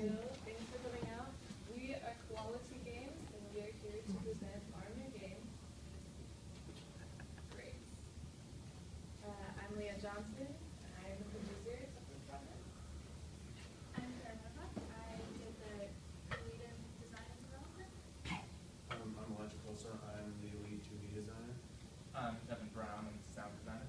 Hello, thanks for coming out. We are Quality Games, and we are here to present our new game. Great. I'm Leah Johnson, and I am the producer of this project. I'm Karanova. I did the creative design and development. I'm Elijah Coulson. I'm the lead 2D designer. I'm Kevin Brown. I'm the sound designer.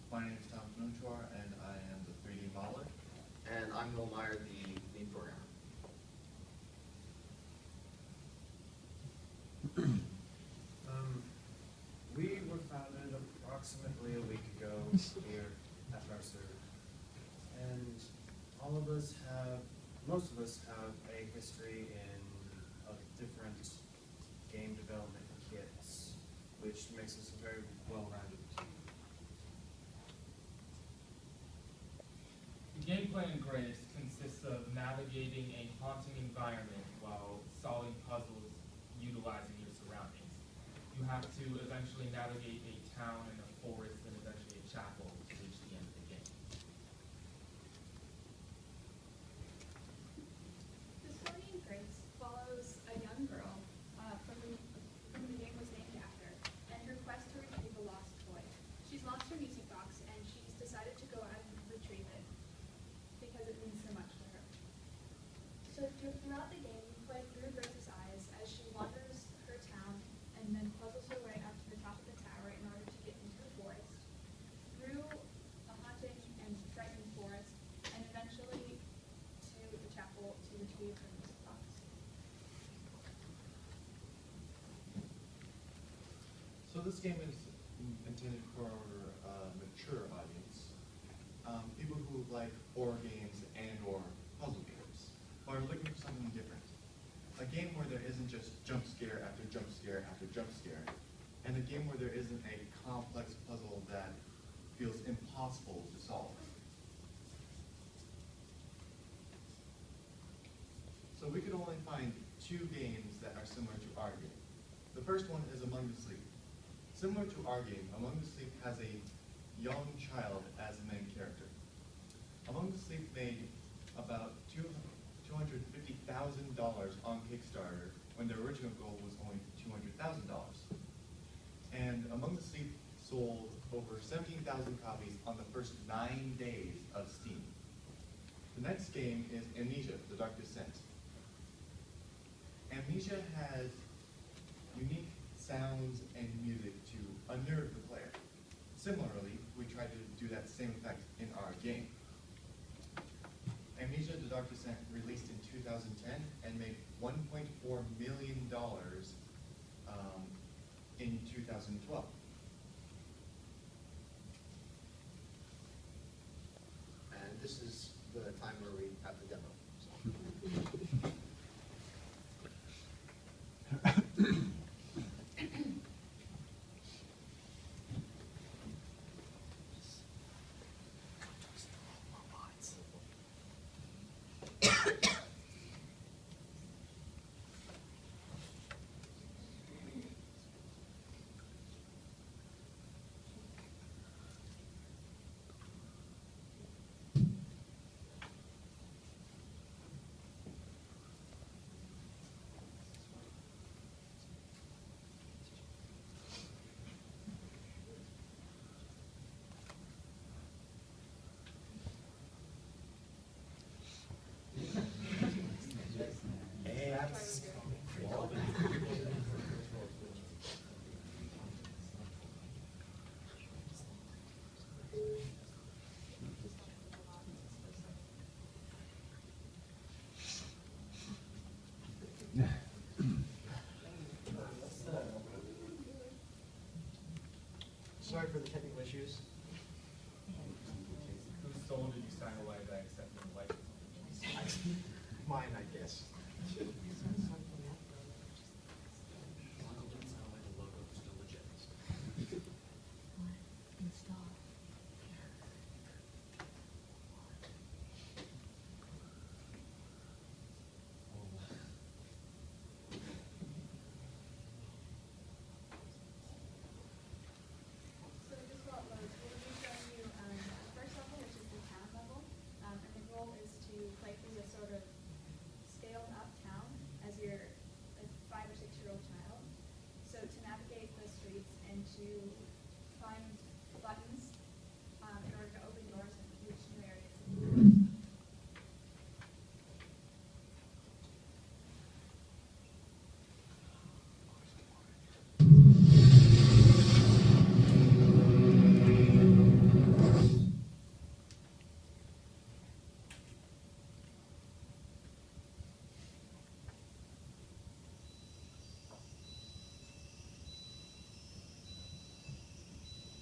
My name is Tom Nuchar, and I am the 3D modeler. And I'm Will Meyer, the lead programmer. We were founded approximately a week ago here at Mercer, and most of us have a history in different game development kits, which makes us a very well-rounded team. The gameplay in Grace consists of navigating a haunting environment while solving puzzles utilizing your surroundings. You have to eventually navigate a town and a forest and eventually a chapel to reach the end of the game. The story in Grace follows a young girl from whom the game was named after, and her quest to retrieve a lost toy. She's lost her music box, and she's decided to go out and retrieve it because it means so much to her. So throughout the game, you play through Grace's eyes as she wanders her town and then puzzles her way up to the top of the tower in order to get into the forest, through a haunting and frightening forest, and eventually to the chapel to retrieve her music box. So this game is intended for a mature audience, people who like horror games and or puzzle games, or are looking for something different. A game where there isn't just jump scare after jump scare after jump scare, and a game where there isn't a complex puzzle that feels impossible to solve. So we could only find 2 games that are similar to our game. The first one is Among the Sleep. Similar to our game, Among the Sleep has a young child as the main character. Among the Sleep made about $250,000 on Kickstarter when their original goal was only $200,000. And Among the Sleep sold over 17,000 copies on the first 9 days of Steam. The next game is Amnesia: The Dark Descent. Amnesia has unique sounds and music to unnerve the player. Similarly, we tried to do that same effect in our game. Amnesia: The Dark Descent released in 2010 and made $1.4 million in 2012. And this is the time where we have the demo. Sorry for the technical issues. Whose soul did you sign away by accepting the license? Mine, I guess. So just while it loads, we'll be showing you the first level, which is the town level, and the goal is to play through this sort of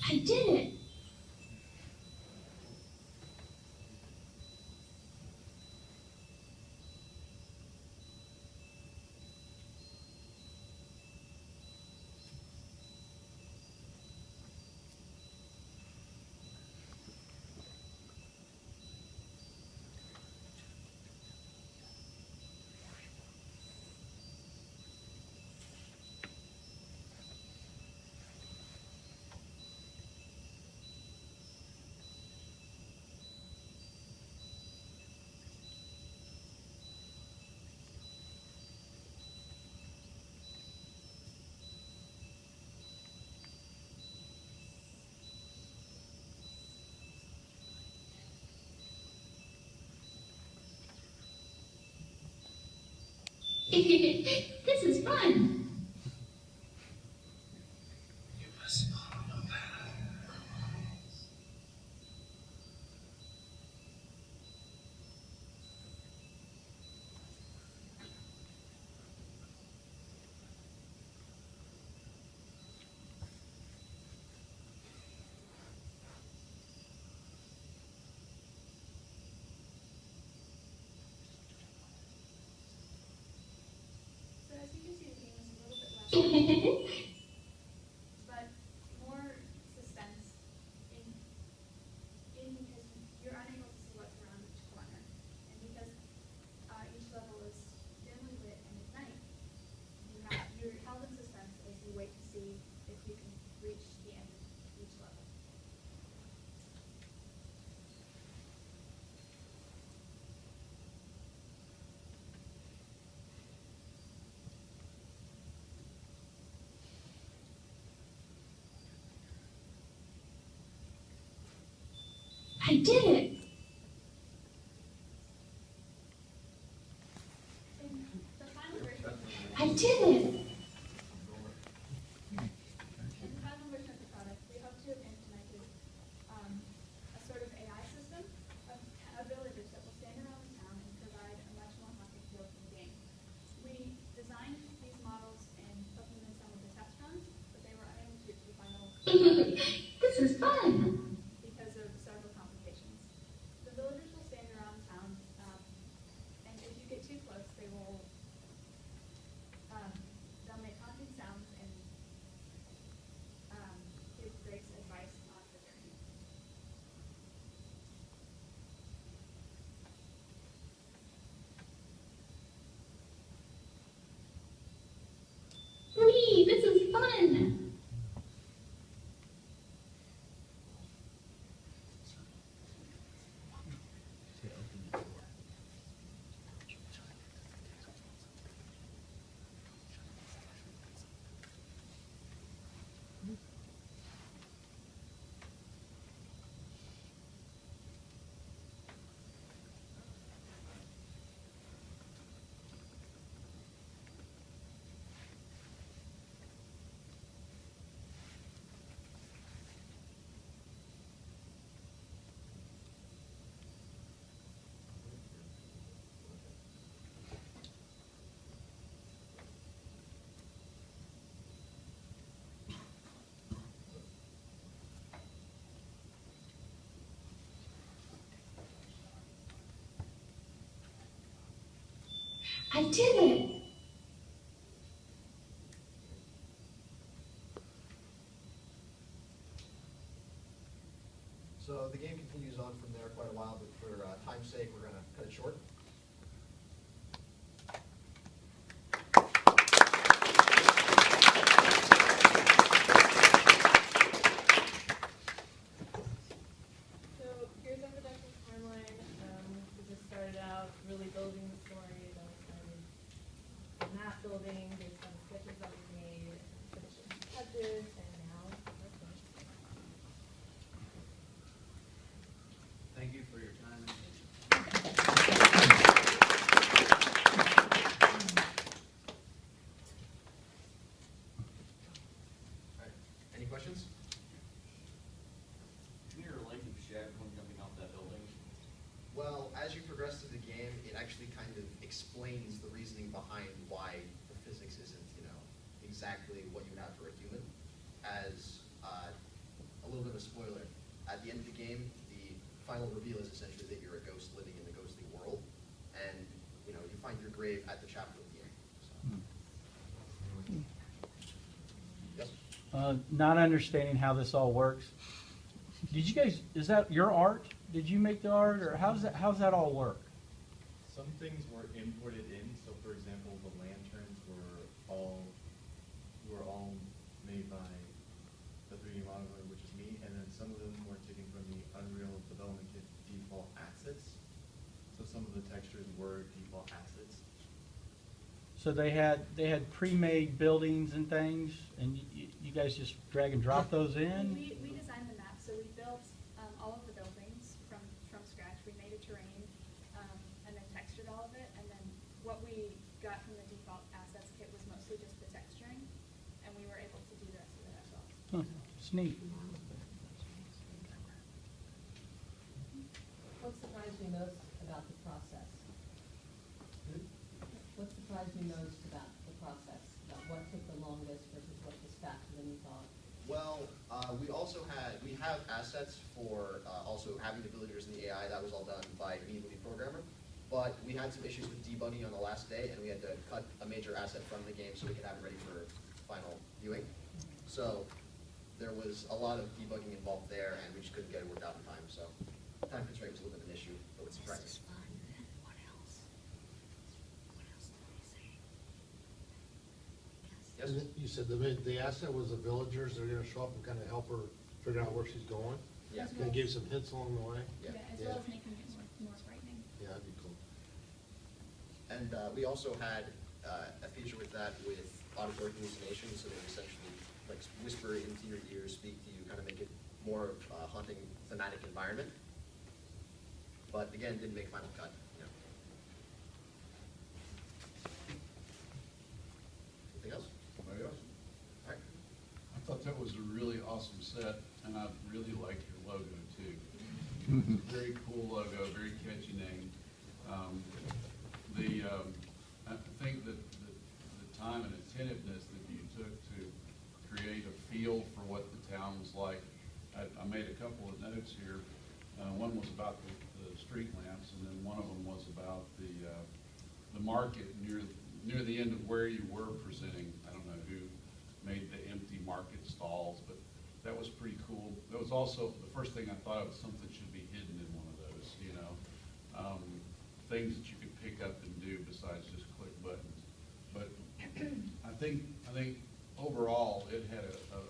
I did it! This is fun! So as you can see, the game is a little bit less, but more suspense in because you're unable to see what's around each corner, and because each level is dimly lit and at night, you're held in suspense as you wait to see if you can reach the end of each level. I did it! In the final version, I did it! in the final version of the product, we hope to have implemented a sort of AI system of villagers that will stand around the town and provide a much more haunted feel to the game. We designed these models and put them in some of the test runs, but they were unable to reach the final This is fun! because of several complications. The villagers will stand around town, and if you get too close, they'll make haunting sounds and give Grace advice on the journey. Whee! This is fun! I did it! So the game continues on from there quite a while, but for time's sake, we're going to cut it short. So here's our production timeline. We just started out really building the story, then we started map building based on sketches that we made, finishing touches, and now we're finished. Thank you for your time and attention. All right. Any questions? Can your life shed when jumping off that building? Well, as you progress through the game, it actually kind of explains the reasoning behind why the physics isn't, exactly what you have for a human, as a little of a spoiler. At the end of the game, the final reveal is essentially that you're a ghost living in the ghostly world, and you find your grave at the chapel of the end. So. Yes. Not understanding how this all works. Did you guys? Is that your art? Did you make the art, or how's that all work? Some things were imported in, so for example, the lanterns were all made by the 3D modeler, which is me, and then some of them were taken from the Unreal Development Kit default assets. So some of the textures were default assets. So they had pre-made buildings and things, and you guys just drag and drop those in? We designed the map, so we built all of the buildings from scratch. We made a terrain and then textured all of it, and then what we got from the default assets kit was mostly just the texturing, and we were able to do the rest of it ourselves. Huh, it's neat. What surprised you most about the process? What surprised you most about the process? About what took the longest versus what was faster than you thought? Well, we have assets for also having the villagers in the AI. That was all done by me, the lead programmer. But we had some issues with debugging on the last day, and we had to cut a major asset from the game so we could have it ready for final viewing. So there was a lot of debugging involved there, and we just couldn't get it worked out in time. So time constraint was a little bit of an issue, but it's surprising. Yes? You said the asset was the villagers, they're gonna show up and kind of help her figure out where she's going? Yeah. Can give some hints along the way? Yeah. As well as making it more frightening. Yeah, that'd be cool. And we also had a feature with that with auditory hallucination, so they essentially like whisper into your ear, speak to you, kind of make it more of a haunting thematic environment. But again, didn't make final cut. Anything else? Anybody else? All right. I thought that was a really awesome set, and I really like your logo too. Very cool logo, very catchy name. I think that the time and attentiveness that you took to create a feel for what the town was like. I made a couple of notes here. One was about the street lamps, and then one of them was about the market near the end of where you were presenting. I don't know who made the empty market stalls, but that was pretty cool. That was also the first thing I thought of, something should be hidden in one of those, things that you could pick up and do besides just click buttons. But I think overall it had a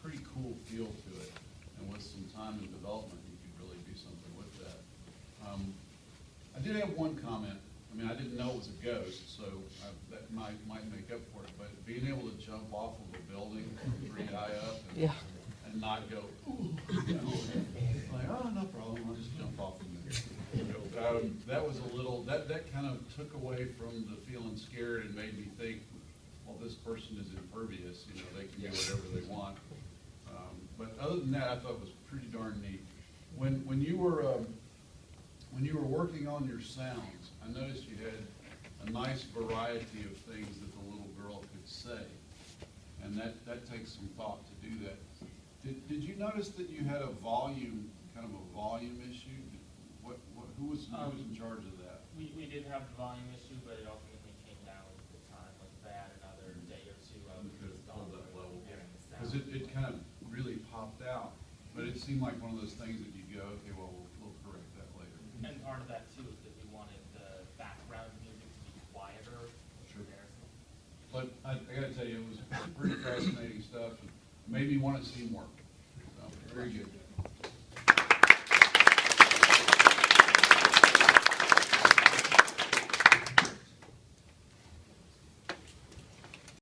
pretty cool feel to it, and with some time and development, you could really do something with that. I did have one comment. I mean, I didn't know it was a ghost, so that might make up for it. But being able to jump off of a building, 3-eye up, and not go, ooh, like, oh, no problem, I'll just jump off from there. That was a little, that kind of took away from the feeling scared and made me think, well, this person is impervious, they can do whatever they want. But other than that, I thought it was pretty darn neat. When you were working on your sounds, I noticed you had a nice variety of things that the little girl could say, and that takes some thought to do that. Did you notice that you had a volume issue? Who was in charge of that? We did have the volume issue, but it ultimately came down with the time. Like they had another day or two of Hold that level. hearing the sound. Because it kind of really popped out, but it seemed like one of those things that you go, okay, well, we'll correct that later. And part of that too is that we wanted the background music to be quieter. Sure. There. But I gotta tell you, it was pretty fascinating stuff, and made me want to see more. So, very good.